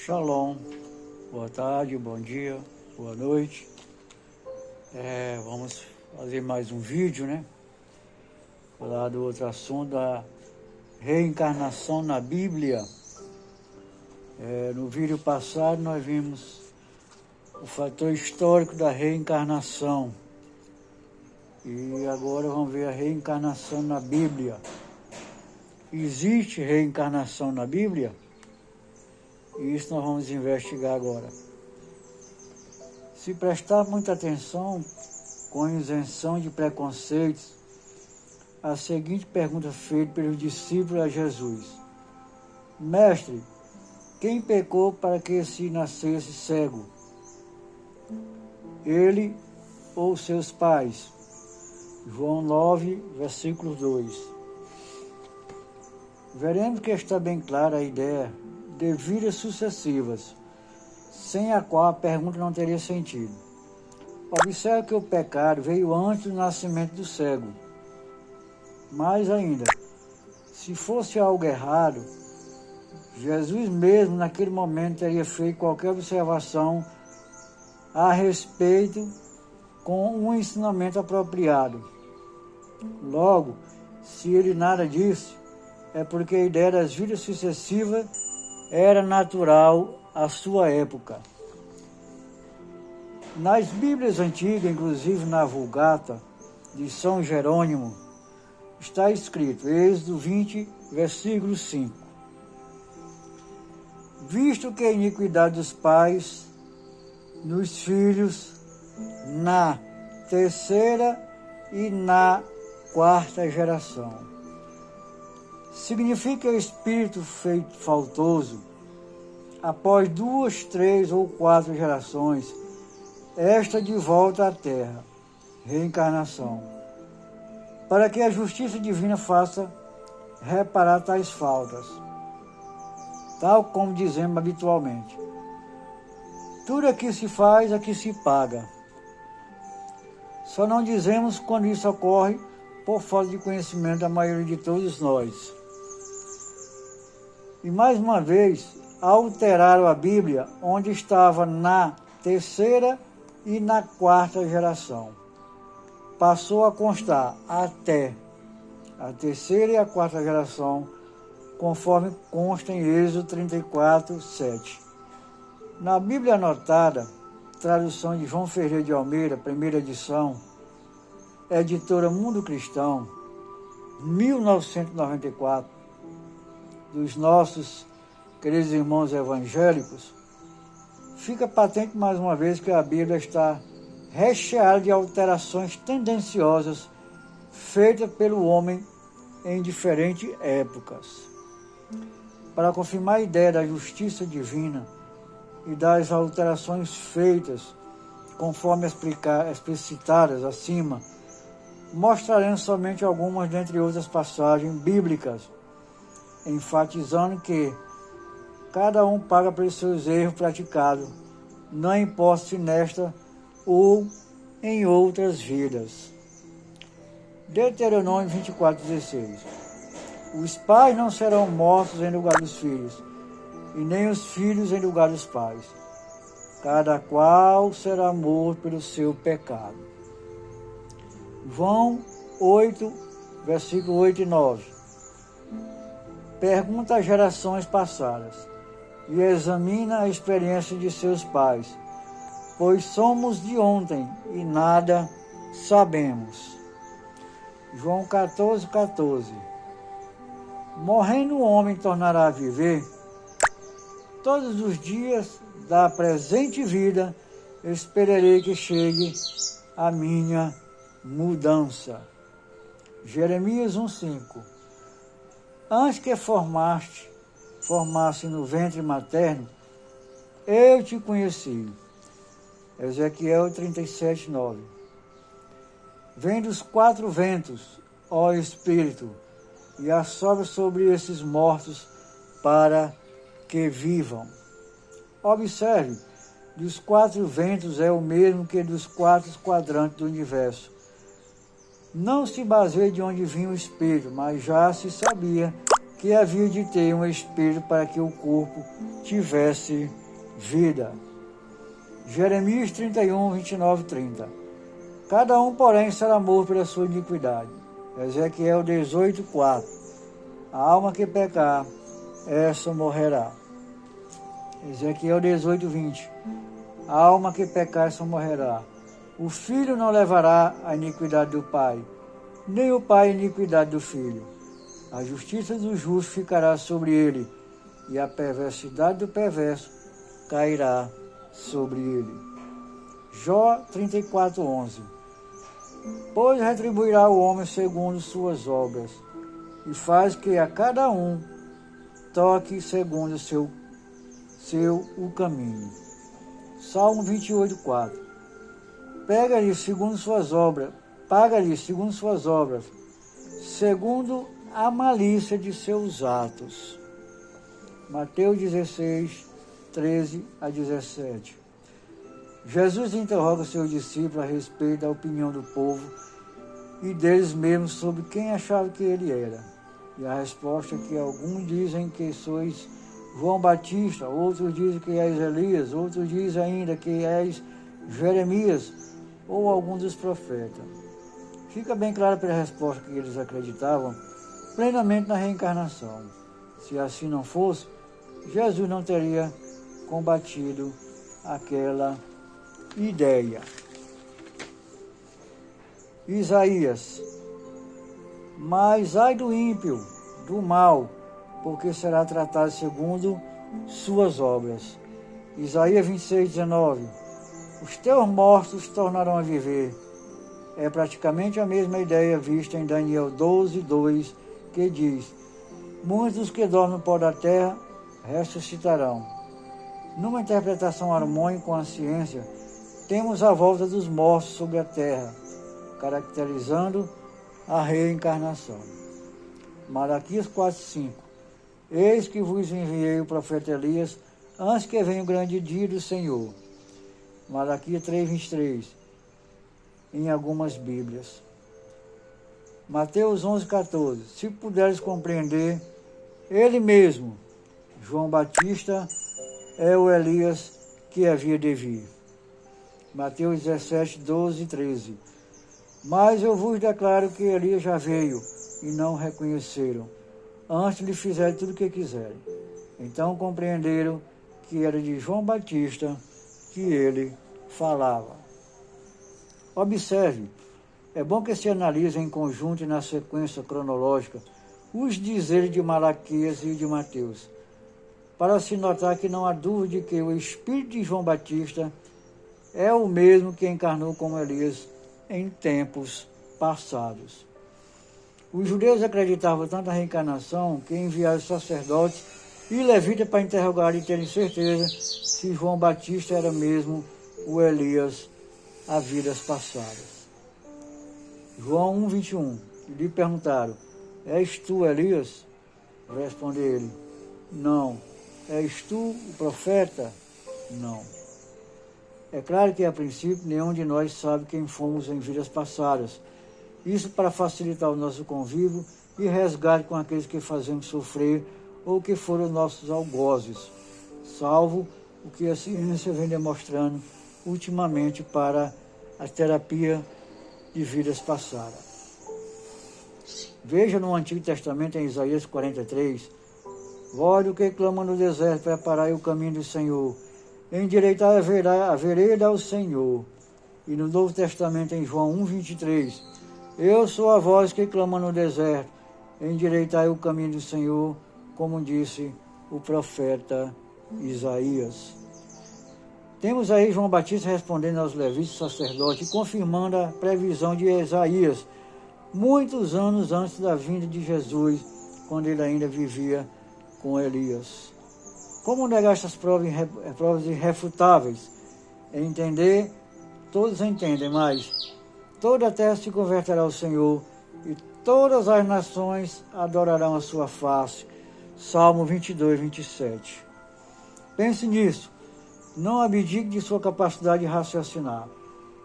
Shalom, boa tarde, bom dia, boa noite. Vamos fazer mais um vídeo, né? Falar do outro assunto, da reencarnação na Bíblia. No vídeo passado nós vimos o fator histórico da reencarnação. E agora vamos ver a reencarnação na Bíblia. Existe reencarnação na Bíblia? E isso nós vamos investigar agora. Se prestar muita atenção, com isenção de preconceitos, a seguinte pergunta feita pelos discípulos a Jesus: Mestre, quem pecou para que se nascesse cego? Ele ou seus pais? João 9, versículo 2. Veremos que está bem clara a ideia de vidas sucessivas, sem a qual a pergunta não teria sentido. Observe que o pecado veio antes do nascimento do cego. Mais ainda, se fosse algo errado, Jesus mesmo naquele momento teria feito qualquer observação a respeito com um ensinamento apropriado. Logo, se ele nada disse, é porque a ideia das vidas sucessivas era natural à sua época. Nas Bíblias antigas, inclusive na Vulgata de São Jerônimo, está escrito, Êxodo 20, versículo 5. Visto que a iniquidade dos pais nos filhos, na terceira e na quarta geração. Significa espírito feito faltoso, após 2, 3 ou 4 gerações, esta de volta à terra, reencarnação, para que a justiça divina faça reparar tais faltas, tal como dizemos habitualmente. Tudo aqui se faz, aqui se paga. Só não dizemos quando isso ocorre por falta de conhecimento da maioria de todos nós. E mais uma vez, alteraram a Bíblia, onde estava na terceira e na quarta geração. Passou a constar até a terceira e a quarta geração, conforme consta em Êxodo 34, 7. Na Bíblia anotada, tradução de João Ferreira de Almeida, primeira edição, editora Mundo Cristão, 1994, dos nossos queridos irmãos evangélicos, fica patente mais uma vez que a Bíblia está recheada de alterações tendenciosas feitas pelo homem em diferentes épocas. Para confirmar a ideia da justiça divina e das alterações feitas, conforme explicitadas acima, mostraremos somente algumas dentre outras passagens bíblicas, enfatizando que cada um paga pelos seus erros praticados, não importa se nesta ou em outras vidas. Deuteronômio 24:16. Os pais não serão mortos em lugar dos filhos, e nem os filhos em lugar dos pais. Cada qual será morto pelo seu pecado. João 8, versículo 8 e 9. Pergunta às gerações passadas e examina a experiência de seus pais, pois somos de ontem e nada sabemos. João 14, 14. Morrendo o homem tornará a viver, todos os dias da presente vida esperarei que chegue a minha mudança. Jeremias 1:5. Antes que formasse no ventre materno, eu te conheci. Ezequiel 37:9. Vem dos 4 ventos, ó Espírito, e assopra sobre esses mortos para que vivam. Observe, dos 4 ventos é o mesmo que dos 4 quadrantes do universo. Não se baseia de onde vinha o Espírito, mas já se sabia que havia de ter um espírito para que o corpo tivesse vida. Jeremias 31, 29 e 30. Cada um, porém, será morto pela sua iniquidade. Ezequiel 18, 4. A alma que pecar, essa morrerá. Ezequiel 18, 20. A alma que pecar, essa morrerá. O filho não levará a iniquidade do pai, nem o pai a iniquidade do filho. A justiça do justo ficará sobre ele, e a perversidade do perverso cairá sobre ele. Jó 34, 11. Pois retribuirá o homem segundo suas obras, e faz que a cada um toque segundo o caminho. Salmo 28, 4. Pega-lhe segundo suas obras, paga-lhe segundo suas obras, segundo a malícia de seus atos. Mateus 16, 13 a 17. Jesus interroga seus discípulos a respeito da opinião do povo e deles mesmos sobre quem achava que ele era. E a resposta é que alguns dizem que sois João Batista, outros dizem que és Elias, outros dizem ainda que és Jeremias ou algum dos profetas. Fica bem claro pela resposta que eles acreditavam plenamente na reencarnação. Se assim não fosse, Jesus não teria combatido aquela ideia. Isaías. Mas ai do ímpio, do mal, porque será tratado segundo suas obras. Isaías 26, 19. Os teus mortos tornarão a viver. É praticamente a mesma ideia vista em Daniel 12, 2, que diz: muitos dos que dormem no pó da terra ressuscitarão. Numa interpretação harmônica com a ciência, temos a volta dos mortos sobre a terra, caracterizando a reencarnação. Malaquias 4, 5. Eis que vos enviei o profeta Elias, antes que venha o grande dia do Senhor. Malaquias 3, 23. Em algumas Bíblias. Mateus 11, 14. Se puderes compreender, ele mesmo, João Batista, é o Elias que havia de vir. Mateus 17, 12 e 13. Mas eu vos declaro que Elias já veio e não o reconheceram, antes lhe fizerem tudo o que quiserem. Então compreenderam que era de João Batista que ele falava. Observe, é bom que se analise em conjunto e na sequência cronológica os dizeres de Malaquias e de Mateus, para se notar que não há dúvida de que o espírito de João Batista é o mesmo que encarnou como Elias em tempos passados. Os judeus acreditavam tanto na reencarnação que enviaram sacerdotes e levitas para interrogar e terem certeza se João Batista era mesmo o Elias a vidas passadas. João 1, 21. Lhe perguntaram: és tu Elias? Respondeu ele: não. És tu o profeta? Não. É claro que, a princípio, nenhum de nós sabe quem fomos em vidas passadas. Isso para facilitar o nosso convívio e resgate com aqueles que fazemos sofrer ou que foram nossos algozes, salvo o que a ciência vem demonstrando ultimamente para a terapia de vidas passadas. Veja no Antigo Testamento, em Isaías 43, vós o que clama no deserto, preparai o caminho do Senhor, endireitai a vereda ao Senhor. E no Novo Testamento, em João 1, 23, eu sou a voz que clama no deserto, endireitai o caminho do Senhor, como disse o profeta Isaías. Temos aí João Batista respondendo aos levitas sacerdotes, confirmando a previsão de Isaías, muitos anos antes da vinda de Jesus, quando ele ainda vivia com Elias. Como negar essas provas irrefutáveis? Entender, todos entendem, mas toda a terra se converterá ao Senhor e todas as nações adorarão a sua face. Salmo 22, 27. Pense nisso. Não abdique de sua capacidade de raciocinar.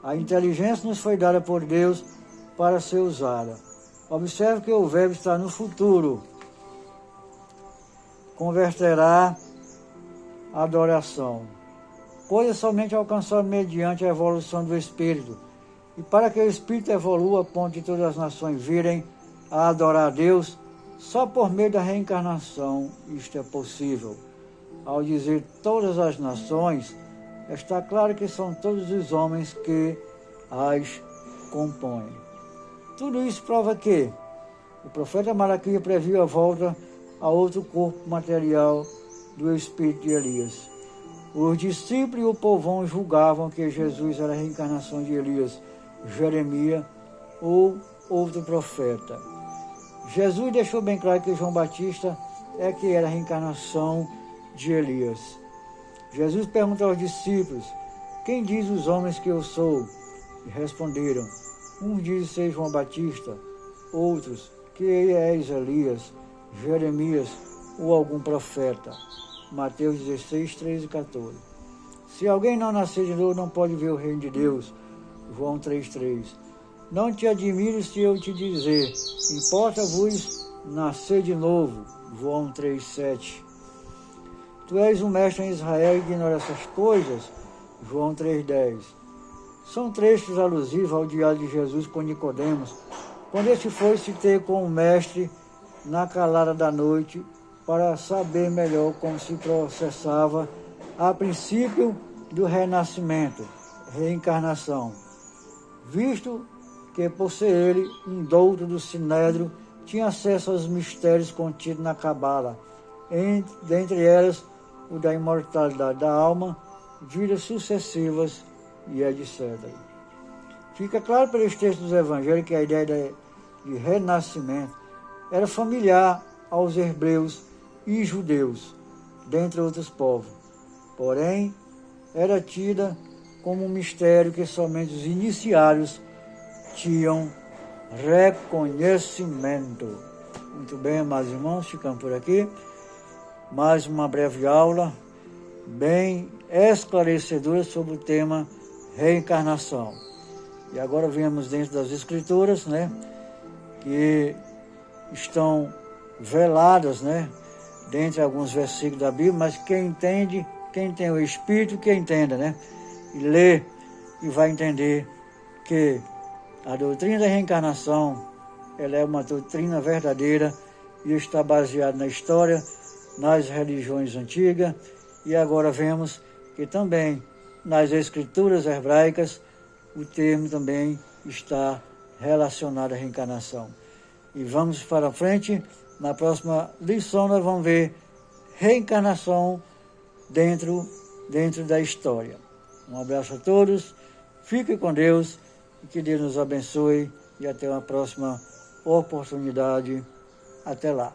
A inteligência nos foi dada por Deus para ser usada. Observe que o verbo está no futuro. converterá a adoração. Coisa somente alcançada mediante a evolução do Espírito. E para que o Espírito evolua a ponto de todas as nações virem a adorar a Deus, só por meio da reencarnação isto é possível. Ao dizer todas as nações, está claro que são todos os homens que as compõem. Tudo isso prova que o profeta Malaquias previu a volta a outro corpo material do espírito de Elias. Os discípulos e o povão julgavam que Jesus era a reencarnação de Elias, Jeremias ou outro profeta. Jesus deixou bem claro que João Batista é que era a reencarnação de Elias. Jesus perguntou aos discípulos: quem diz os homens que eu sou? E responderam: uns dizem ser João Batista, outros que és Elias, Jeremias ou algum profeta. Mateus 16, 13 e 14. Se alguém não nascer de novo, não pode ver o reino de Deus. João 3, 3. Não te admires se eu te dizer, importa-vos nascer de novo. João 3, 7. Tu és um mestre em Israel e ignora essas coisas. João 3, 10. São trechos alusivos ao diálogo de Jesus com Nicodemos, quando este foi se ter com o mestre na calada da noite, para saber melhor como se processava a princípio do renascimento, reencarnação, visto que por ser ele um douto do Sinédrio, tinha acesso aos mistérios contidos na Cabala, dentre elas o da imortalidade da alma, vidas sucessivas e etc. Fica claro pelos textos dos evangelhos que a ideia de renascimento era familiar aos hebreus e judeus, dentre outros povos. Porém, era tida como um mistério que somente os iniciários tinham reconhecimento. Muito bem, amados irmãos, ficamos por aqui. Mais uma breve aula, bem esclarecedora sobre o tema reencarnação. E agora viemos dentro das Escrituras, né, que estão veladas, né, dentre alguns versículos da Bíblia, mas quem entende, quem tem o Espírito, que entenda, né, e lê e vai entender que a doutrina da reencarnação, ela é uma doutrina verdadeira e está baseada na história, nas religiões antigas, e agora vemos que também nas escrituras hebraicas o termo também está relacionado à reencarnação. E vamos para frente, na próxima lição nós vamos ver reencarnação dentro da história. Um abraço a todos, fiquem com Deus, e que Deus nos abençoe, e até uma próxima oportunidade. Até lá.